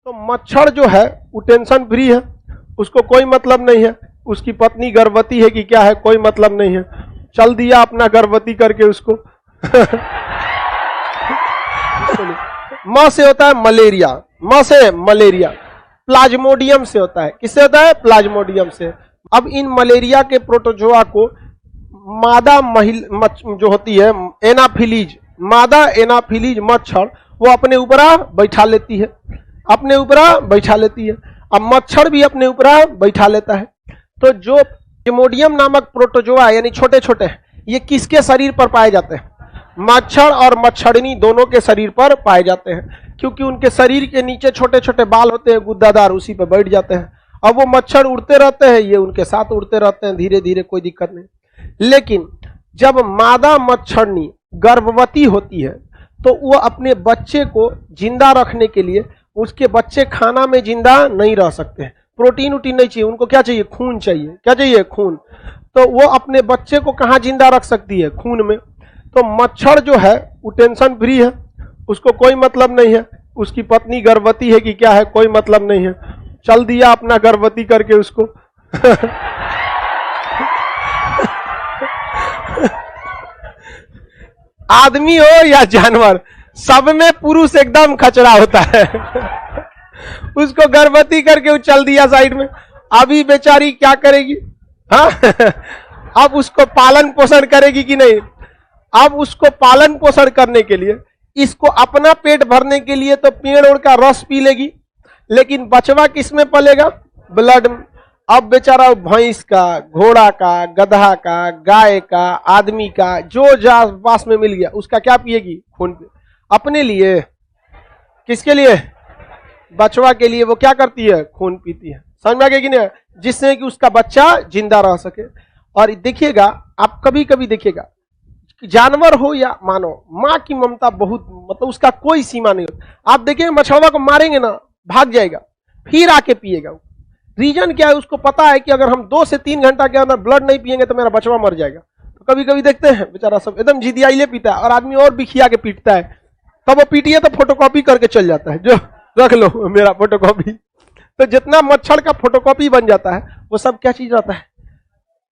तो मच्छर जो है वो टेंशन फ्री है, उसको कोई मतलब नहीं है उसकी पत्नी गर्भवती है कि क्या है, कोई मतलब नहीं है, चल दिया अपना गर्भवती करके उसको। म से होता है मलेरिया, म से मलेरिया, प्लाज्मोडियम से होता है, किससे होता है, प्लाज्मोडियम से। अब इन मलेरिया के प्रोटोजोआ को मादा जो होती है एनाफिलीज, मादा एनाफिलीज मच्छर वो अपने ऊपर बैठा लेती है, अपने ऊपर बैठा लेती है। अब मच्छर भी अपने ऊपर बैठा लेता है। तो जो प्लाज्मोडियम नामक प्रोटोजोआ यानी छोटे छोटे हैं, ये किसके शरीर पर पाए जाते हैं, मच्छर और मच्छरनी दोनों के शरीर पर पाए जाते हैं, क्योंकि उनके शरीर के नीचे छोटे छोटे बाल होते हैं गुद्दादार, उसी पर बैठ जाते हैं। अब वो मच्छर उड़ते रहते हैं, ये उनके साथ उड़ते रहते हैं धीरे धीरे, कोई दिक्कत नहीं। लेकिन जब मादा मच्छरनी गर्भवती होती है तो वो अपने बच्चे को जिंदा रखने के लिए, उसके बच्चे खाना में जिंदा नहीं रह सकते हैं, प्रोटीन उटीन नहीं चाहिए उनको, क्या चाहिए, खून चाहिए, क्या चाहिए, खून। तो वो अपने बच्चे को कहाँ जिंदा रख सकती है, खून में। तो मच्छर जो है वो टेंशन फ्री है, उसको कोई मतलब नहीं है उसकी पत्नी गर्भवती है कि क्या है, कोई मतलब नहीं है, चल दिया अपना गर्भवती करके उसको। आदमी हो या जानवर, सब में पुरुष एकदम खचरा होता है। उसको गर्भवती करके वो चल दिया साइड में, अभी बेचारी क्या करेगी, हाँ। अब उसको पालन पोषण करेगी कि नहीं, अब उसको पालन पोषण करने के लिए, इसको अपना पेट भरने के लिए तो पेड़ ओड़ का रस पी लेगी, लेकिन बचवा किस में पलेगा, ब्लड में। अब बेचारा भैंस का, घोड़ा का, गधा का, गाय का, आदमी का, जो पास में मिल गया उसका क्या पिएगी, खून पे। अपने लिए, किसके लिए, बचवा के लिए वो क्या करती है, खून पीती है। समझ में आ गया कि नहीं, जिससे कि उसका बच्चा जिंदा रह सके। और देखिएगा आप, कभी कभी देखिएगा जानवर हो या मानव, माँ की ममता बहुत, मतलब उसका कोई सीमा नहीं होता। आप देखिए मछुआरा को मारेंगे ना, भाग जाएगा, फिर आके पिएगा। रीजन क्या है, उसको पता है कि अगर हम 2 से 3 घंटा के अंदर ब्लड नहीं पिएंगे तो मेरा बचवा मर जाएगा। तो कभी कभी देखते हैं बेचारा सब एकदम जिदियाइले पीता है, और आदमी और बिखिया के पीटता है, तब वो पीटिए तो फोटोकॉपी करके चल जाता है, जो रख लो मेरा फोटोकॉपी। तो जितना मच्छर का फोटोकॉपी बन जाता है वो सब क्या चीज रहता है,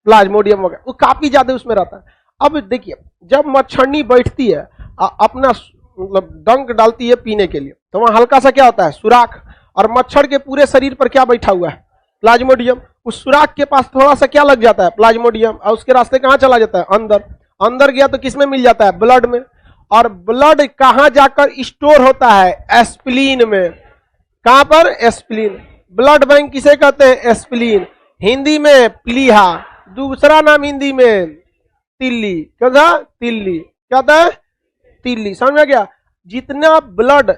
प्लाज्मोडियम वगैरह, वो काफी ज्यादा उसमें रहता है। अब देखिए जब मच्छरनी बैठती है अपना मतलब डंक डालती है पीने के लिए, तो वहां हल्का सा क्या होता है, सुराख, और मच्छर के पूरे शरीर पर क्या बैठा हुआ है, प्लाज्मोडियम। उस सुराख के पास थोड़ा सा क्या लग जाता है, प्लाज्मोडियम, और उसके रास्ते कहां चला जाता है, अंदर। अंदर गया तो किसमें मिल जाता है, ब्लड में। और ब्लड कहां जाकर स्टोर होता है, एस्प्लीन में। कहां पर, एस्प्लीन। ब्लड बैंक किसे कहते हैं, एस्प्लीन, हिंदी में प्लीहा, दूसरा नाम हिंदी में तिल्ली, क्या था, तिल्ली, क्या था, तिल्ली। समझ में गया। जितना ब्लड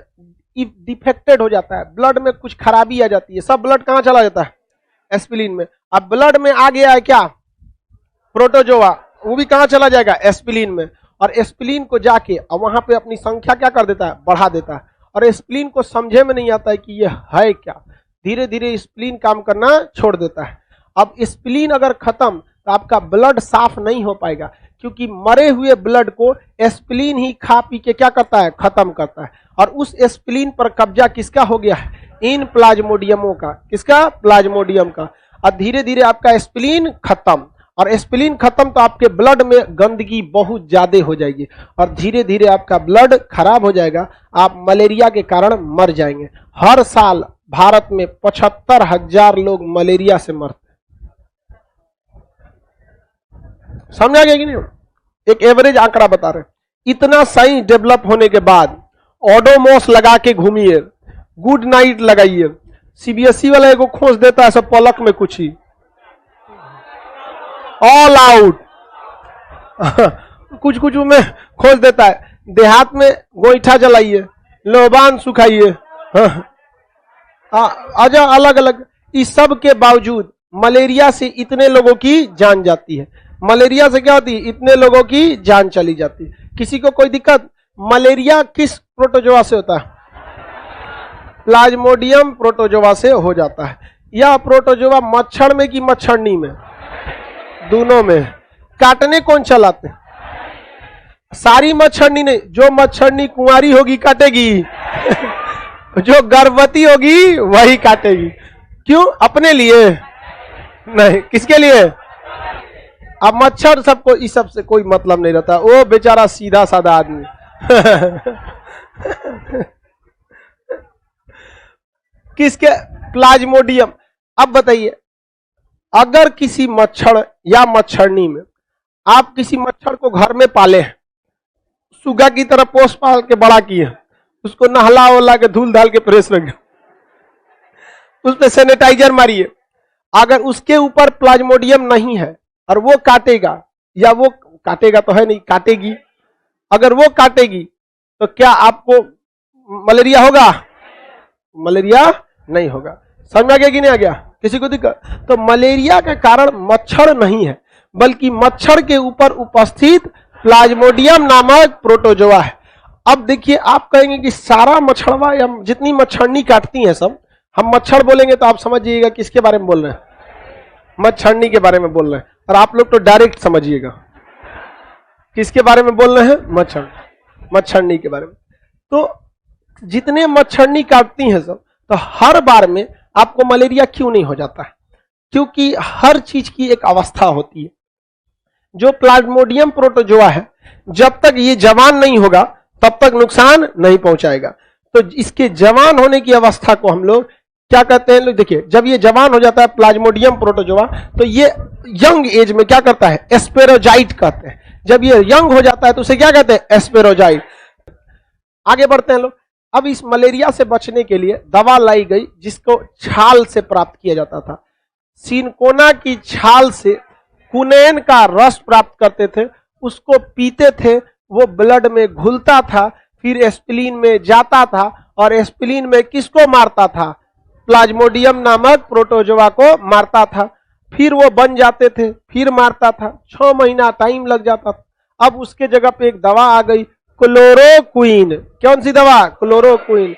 डिफेक्टेड हो जाता है, ब्लड में कुछ खराबी आ जाती है, सब ब्लड कहां चला जाता है, एस्प्लीन में। अब ब्लड में आ गया है क्या, प्रोटोजोआ, वो भी कहां चला जाएगा, एस्प्लीन में। और एस्प्लीन को जाके अब वहां पे अपनी संख्या क्या कर देता है, बढ़ा देता है। और एस्प्लीन को समझे में नहीं आता है कि ये है क्या, धीरे धीरे स्प्लीन काम करना छोड़ देता है। अब स्प्लीन अगर खत्म तो आपका ब्लड साफ नहीं हो पाएगा, क्योंकि मरे हुए ब्लड को स्प्लीन ही खा पी के क्या करता है, खत्म करता है। और उस स्प्लीन पर कब्जा किसका हो गया है, इन प्लाज्मोडियमों का, किसका, प्लाज्मोडियम का। और धीरे धीरे आपका स्प्लीन खत्म, और स्प्लीन खत्म तो आपके ब्लड में गंदगी बहुत ज्यादा हो जाएगी, और धीरे धीरे आपका ब्लड खराब हो जाएगा, आप मलेरिया के कारण मर जाएंगे। हर साल भारत में 75,000 लोग मलेरिया से मरते। समझा गया कि नहीं, एक एवरेज आंकड़ा बता रहे। इतना साइंस डेवलप होने के बाद ओडोमॉस लगा के घूमिए, गुड नाइट लगाइए, सीबीएसई वाला एगो खोज देता है सब पलक में कुछ ही, ऑल आउट। कुछ कुछ में खोज देता है, देहात में गोईठा जलाइए, लोबान सुखाइए, अजा अलग अलग। इस सब के बावजूद मलेरिया से इतने लोगों की जान जाती है। मलेरिया से क्या होती है, इतने लोगों की जान चली जाती है। किसी को कोई दिक्कत, मलेरिया किस प्रोटोजोआ से होता है, प्लाज्मोडियम प्रोटोजोआ से हो जाता है। यह प्रोटोजोआ मच्छर में कि मच्छरनी में, दोनों में। काटने कौन चलाते, सारी मच्छरनी नहीं, जो मच्छरनी कुंवारी होगी काटेगी। जो गर्भवती होगी वही काटेगी। क्यों? अपने लिए नहीं, किसके लिए? अब मच्छर सबको इस सब से कोई मतलब नहीं रहता, वो बेचारा सीधा साधा आदमी। किसके? प्लाज्मोडियम। अब बताइए, अगर किसी मच्छर या मच्छरनी में आप किसी मच्छर को घर में पाले हैं, सुगा की तरह पोस पाल के बड़ा किए, उसको नहला वहला के धूल धाल के प्रेस रख, उस पर सैनिटाइजर मारिए, अगर उसके ऊपर प्लाज्मोडियम नहीं है और वो काटेगा, या वो काटेगा तो है नहीं, काटेगी, अगर वो काटेगी तो क्या आपको मलेरिया होगा? मलेरिया नहीं होगा। समझ में आ गया कि नहीं आ गया? किसी को दिक्कत? तो मलेरिया का कारण मच्छर नहीं है, बल्कि मच्छर के ऊपर उपस्थित प्लाज्मोडियम नामक प्रोटोजोआ है। अब देखिए, आप कहेंगे कि सारा मच्छरवा या जितनी मच्छरनी काटती हैं सब, हम मच्छर बोलेंगे तो आप समझिएगा किसके बारे में बोल रहे हैं? मच्छरनी के बारे में बोल रहे हैं। और आप लोग तो डायरेक्ट समझिएगा किसके बारे में बोल रहे हैं? मच्छरनी के बारे में। तो जितने मच्छरनी काटती हैं सब, तो हर बार में आपको मलेरिया क्यों नहीं हो जाता है? क्योंकि हर चीज की एक अवस्था होती है। जो प्लाज्मोडियम प्रोटोजोआ है, जब तक ये जवान नहीं होगा तब तक नुकसान नहीं पहुंचाएगा। तो इसके जवान होने की अवस्था को हम लोग क्या कहते हैं? लोग देखिए, जब ये जवान हो जाता है प्लाज्मोडियम प्रोटोजोआ, तो ये यंग एज में क्या करता है? एस्पेरोजाइट कहते हैं। जब ये यंग हो जाता है तो उसे क्या कहते हैं? एस्पेरोजाइट। आगे बढ़ते हैं लोग। अब इस मलेरिया से बचने के लिए दवा लाई गई, जिसको छाल से प्राप्त किया जाता था। सिनकोना की छाल से कुनैन का रस प्राप्त करते थे, उसको पीते थे, वो ब्लड में घुलता था, फिर एस्पिलिन में जाता था, और एस्पिलिन में किसको मारता था? प्लाज्मोडियम नामक प्रोटोजोआ को मारता था। फिर वो बन जाते थे, फिर मारता था, 6 महीना टाइम लग जाता था। अब उसके जगह पे एक दवा आ गई, क्लोरोक्विन। कौन सी दवा? क्लोरोक्विन।